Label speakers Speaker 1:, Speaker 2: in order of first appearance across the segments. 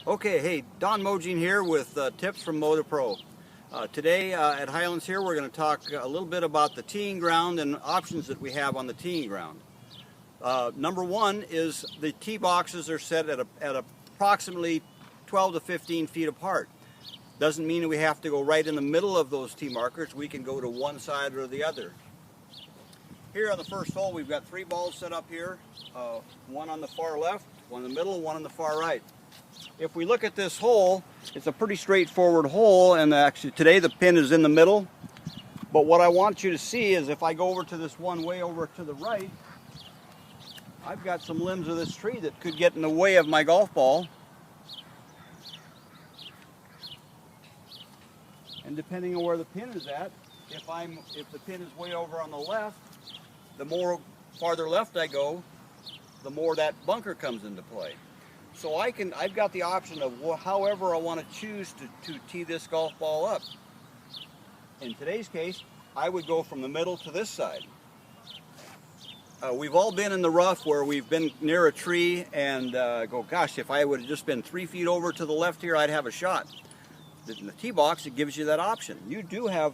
Speaker 1: Okay, hey, Don Mogine here with tips from MotoPro. Today at Highlands here we're going to talk a little bit about the teeing ground and options that we have on the teeing ground. Number one is the tee boxes are set at approximately 12 to 15 feet apart. Doesn't mean that we have to go right in the middle of those tee markers. We can go to one side or the other. Here on the first hole we've got 3 balls set up here, one on the far left, one in the middle, and one on the far right. If we look at this hole, it's a pretty straightforward hole, and actually today the pin is in the middle. But what I want you to see is if I go over to this one way over to the right, I've got some limbs of this tree that could get in the way of my golf ball. And depending on where the pin is at, if the pin is way over on the left, the more farther left I go, the more that bunker comes into play. So I've got the option of however I want to choose to tee this golf ball up. In today's case, I would go from the middle to this side. We've all been in the rough where we've been near a tree and go, gosh, if I would have just been 3 feet over to the left here, I'd have a shot. In the tee box, it gives you that option. You do have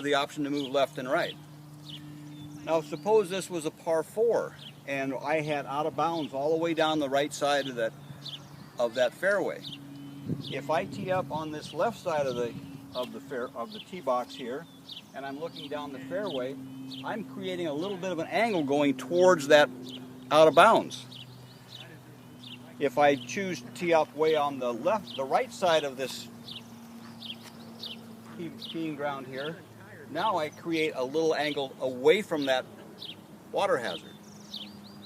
Speaker 1: the option to move left and right. Now suppose this was a par 4 and I had out of bounds all the way down the right side of that fairway. If I tee up on this left side of the tee box here, and I'm looking down the fairway, I'm creating a little bit of an angle going towards that out of bounds. If I choose to tee up way on the right side of this teeing ground here, now I create a little angle away from that water hazard,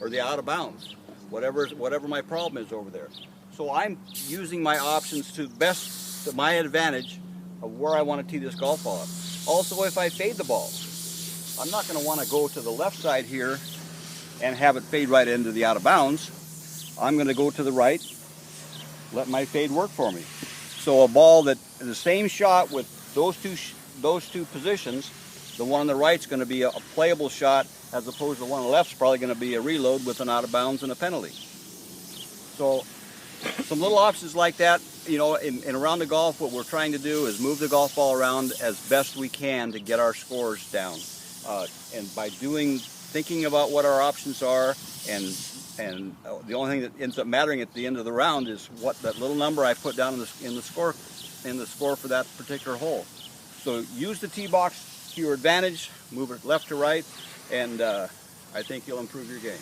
Speaker 1: or the out of bounds, whatever my problem is over there. So I'm using my options to my advantage of where I want to tee this golf ball up. Also, if I fade the ball, I'm not going to want to go to the left side here and have it fade right into the out of bounds. I'm going to go to the right, let my fade work for me. So a ball that is the same shot with those two positions, the one on the right is going to be a playable shot, as opposed to the one on the left is probably going to be a reload with an out of bounds and a penalty. So some little options like that, you know, in around the golf, what we're trying to do is move the golf ball around as best we can to get our scores down. And by thinking about what our options are, and the only thing that ends up mattering at the end of the round is what that little number I put down in the score for that particular hole. So use the tee box to your advantage, move it left to right, and I think you'll improve your game.